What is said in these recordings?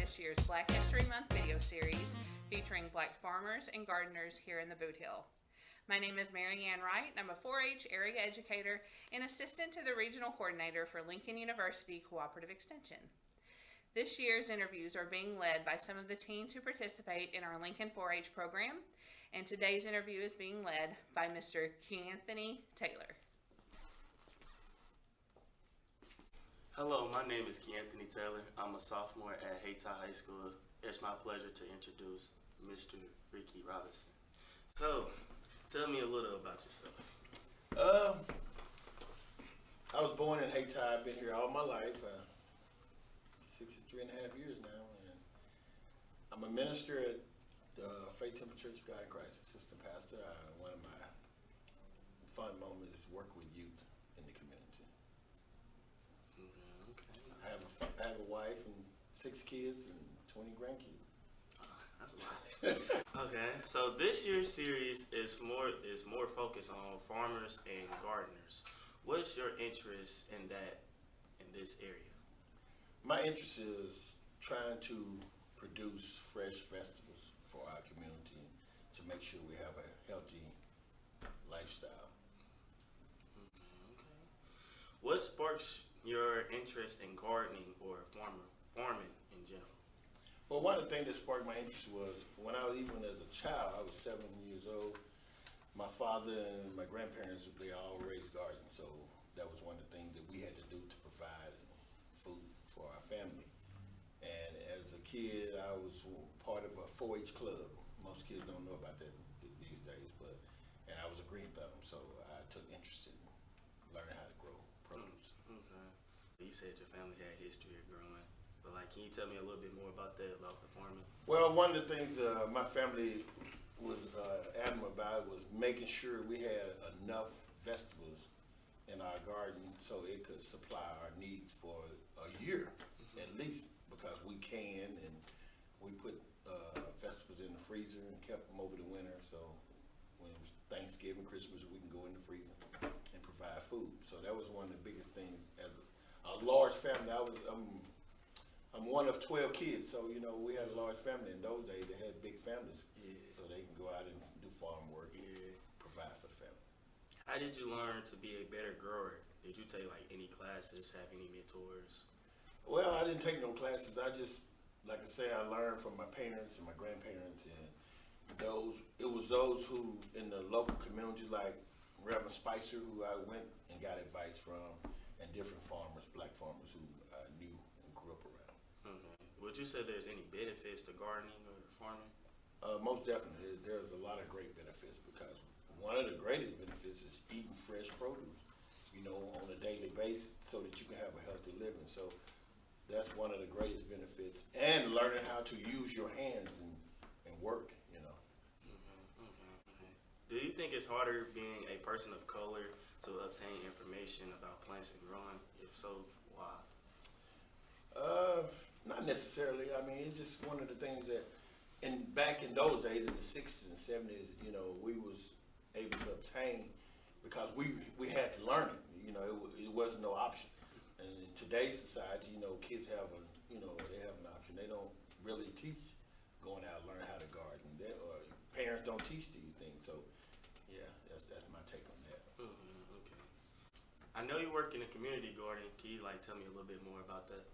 this year's Black History Month video series featuring Black farmers and gardeners here in the Bootheel. My name is Mary Ann Wright, and I'm a 4-H area educator and assistant to the regional coordinator for Lincoln University Cooperative Extension. This year's interviews are being led by some of the teens who participate in our Lincoln 4-H program, and today's interview is being led by Mr. Keanthony Taylor. Hello, my name is Keanthony Taylor. I'm a sophomore at Hayti High School. It's my pleasure to introduce Mr. Rickie Robinson. So, tell me a little about yourself. I was born in Hayti. I've been here all my life, 63 and a half years now, and I'm a minister at Faith Temple Church of God in Christ, assistant pastor. One of my fun moments is work with youth in the community. Okay. I have a wife and 6 kids and 20 grandkids. That's a lot. Okay, so this year's series is more focused on farmers and gardeners. What's your interest in this area? My interest is trying to produce fresh vegetables for our community to make sure we have a healthy lifestyle. Okay. What sparks your interest in gardening or farming in general? Well, one of the things that sparked my interest was when I was, even as a child, I was 7 years old. My father and my grandparents, they all raised gardens, so that was one of the things that we had to do to provide food for our family. And as a kid, I was part of a 4-H club. Most kids don't know about that these days, and I was a green thumb, so I took interest in learning how to grow produce. Okay. You said your family had a history of growing, but can you tell me a little bit more about that, about the farming? Well, one of the things my family was adamant about was making sure we had enough vegetables in our garden so it could supply our needs for a year at least, because we can, and we put vegetables in the freezer and kept them over the winter, so when it was Thanksgiving, Christmas, we can go in the freezer and provide food. So that was one of the biggest things. As a large family, I'm one of 12 kids, so we had a large family. In those days, they had big families, so they can go out and do farm work and provide for the family. How did you learn to be a better grower? Did you take any classes, have any mentors? Well, I didn't take no classes. I just, like I say, I learned from my parents and my grandparents, and it was those who in the local community, like Reverend Spicer, who I went and got advice from, and different farmers, black farmers who I knew and grew up around. Okay. Would you say there's any benefits to gardening or farming? Most definitely. There's a lot of great benefits, because one of the greatest benefits is eating fresh produce, on a daily basis, so that you can have a healthy living. So that's one of the greatest benefits, and learning how to use your hands and work, Do you think it's harder being a person of color to obtain information about plants and growing? If so, why? Not necessarily. I mean, it's just one of the things that, back in those days, in the 60s and 70s, we was able to obtain, because we had to learn it. It wasn't no option. And in today's society, kids have they have an option. They don't really teach going out and learn how to garden. Parents don't teach these things. So, yeah, that's my take on that. Okay. I know you work in a community garden. Can you tell me a little bit more about that?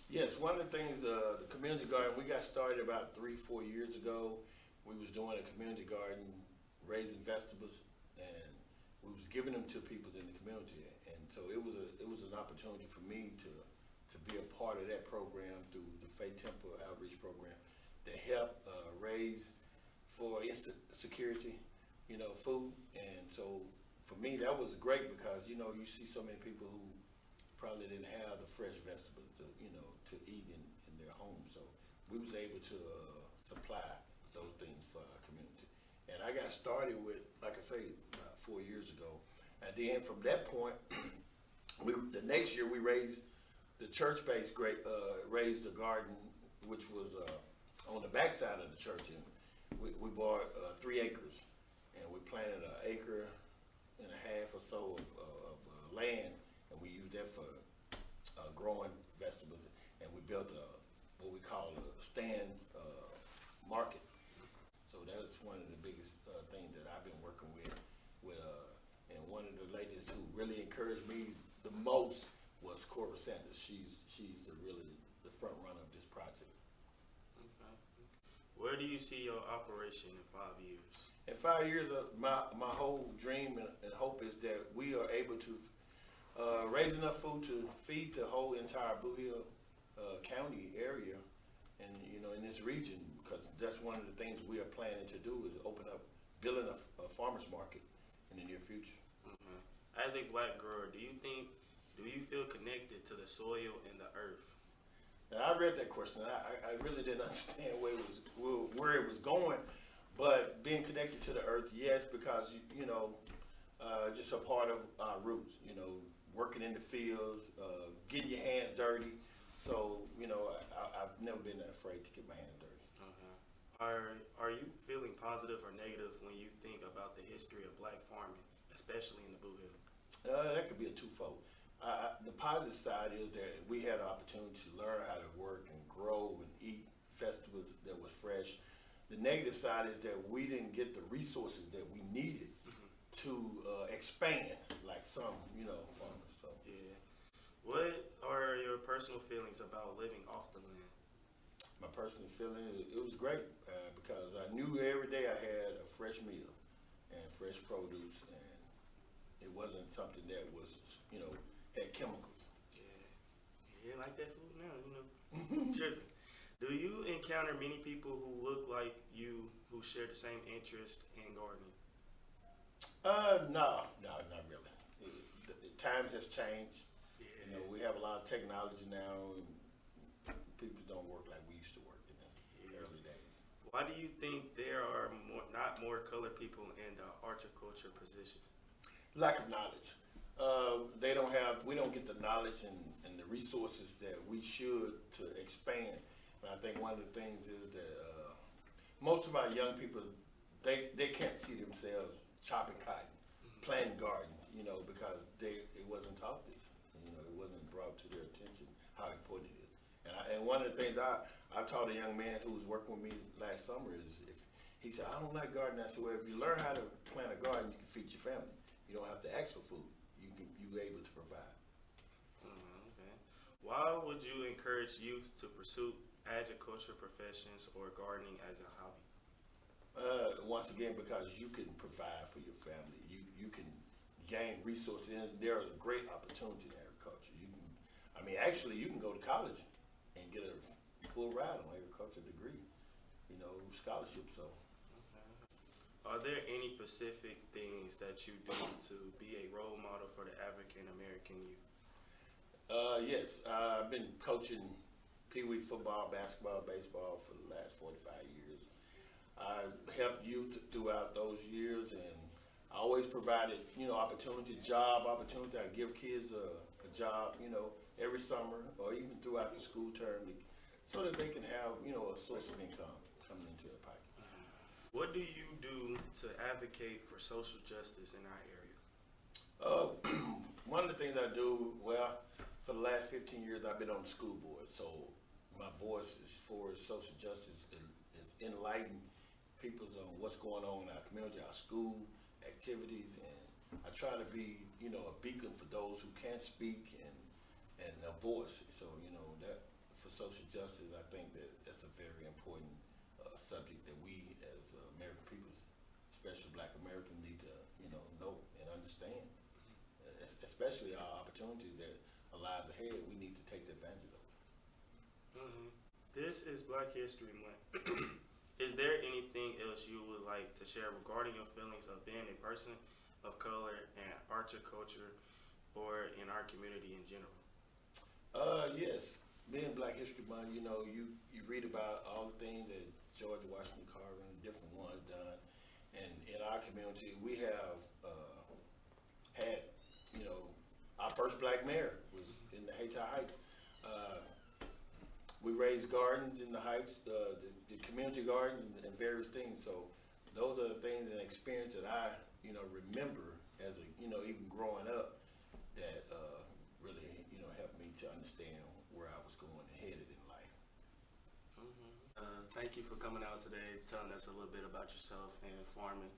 Yes, one of the things, the community garden, we got started about 3-4 years ago. We was doing a community garden, raising vegetables, and we was giving them to people in the community. And so it was an opportunity for me to be a part of that program through the Faith Temple outreach program to help raise for insecurity, food. And so for me, that was great, because you see so many people who probably didn't have the fresh vegetables to eat in their homes. So we was able to supply those things for our community. And I got started with, like I say, about 4 years ago. And then from that point, the next year we raised the church-based raised a garden, which was on the backside of the church, and we bought 3 acres, and we planted 1.5 acres or so of land, and we used that for growing vegetables, and we built what we call a stand market. So that's one of the biggest things that I've been working with. And one of the ladies who really encouraged me the most was Cora Sanders. She's really the front runner of this project. Okay. Where do you see your operation in 5 years? In 5 years, my whole dream and hope is that we are able to raise enough food to feed the whole entire Bootheel County area, and in this region, because that's one of the things we are planning to do is building a farmers market in the near future. Mm-hmm. As a black grower, do you feel connected to the soil and the earth? Now, I read that question. I really didn't understand where it was going, but being connected to the earth, yes, because just a part of our roots. Working in the fields, getting your hands dirty. So I've never been afraid to get my hands dirty. Uh-huh. Are you feeling positive or negative when you think about the history of black farming, especially in the Bootheel? That could be a twofold. The positive side is that we had an opportunity to learn how to work and grow and eat vegetables that was fresh. The negative side is that we didn't get the resources that we needed to expand like some, farmers. So. Yeah. What are your personal feelings about living off the land? My personal feeling, it was great because I knew every day I had a fresh meal and fresh produce, and it wasn't something that was, had chemicals. Yeah, like that food now, Tripping. Do you encounter many people who look like you who share the same interest in gardening? No, not really. The time has changed. Yeah. We have a lot of technology now, and people don't work like we used to work in the early days. Why do you think there are not more colored people in the horticulture position? Lack of knowledge. We don't get the knowledge and the resources that we should to expand. And I think one of the things is that most of our young people, they can't see themselves chopping cotton, planting gardens, because it wasn't taught this. It wasn't brought to their attention how important it is. And one of the things I taught a young man who was working with me last summer is, he said, I don't like gardening. I said, well, if you learn how to plant a garden, you can feed your family. You don't have to ask for food. You're able to provide. Okay. Why would you encourage youth to pursue agriculture professions or gardening as a hobby? Once again, because you can provide for your family. You can gain resources, and there is a great opportunity in agriculture. You can go to college and get a full ride on agriculture degree, scholarship. So. Are there any specific things that you do to be a role model for the African American youth? Yes, I've been coaching Pee Wee football, basketball, baseball for the last 45 years. I helped youth throughout those years, and I always provided, job opportunity. I give kids a job, every summer or even throughout the school term, so that they can have, a source of income coming into their pocket. What do you do to advocate for social justice in our area? One of the things I do, for the last 15 years, I've been on the school board, so my voice as far as social justice is enlightening people on what's going on in our community, our school activities, and I try to be, a beacon for those who can't speak and a voice. So, that for social justice, I think that's a very important subject that we as American people, especially Black Americans, need to know and understand, especially our opportunities that lies ahead. We need to take advantage of those. This is Black History Month. Is there anything else you would like to share regarding your feelings of being a person of color in horticulture or in our community in general? Yes, being Black History Month, you read about all the things that George Washington Carver and different ones done, and in our community we have had, our first Black mayor was in the Hayti Heights. We raised gardens in the Heights, the community gardens and various things. So those are the things and experience that I, remember as even growing up that really, helped me to understand where I was going and headed in life. Thank you for coming out today, telling us a little bit about yourself and farming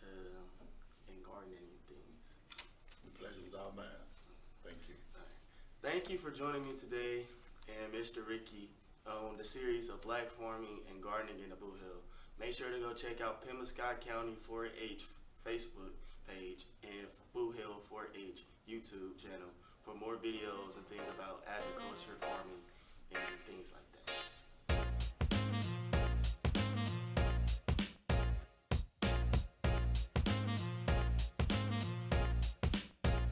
and gardening and things. The pleasure was all mine. Thank you. Thank you for joining me today and Mr. Rickie on the series of Black Farming and Gardening in the Bootheel. Make sure to go check out Pemiscot County 4-H Facebook page and Bootheel 4-H YouTube channel for more videos and things about agriculture,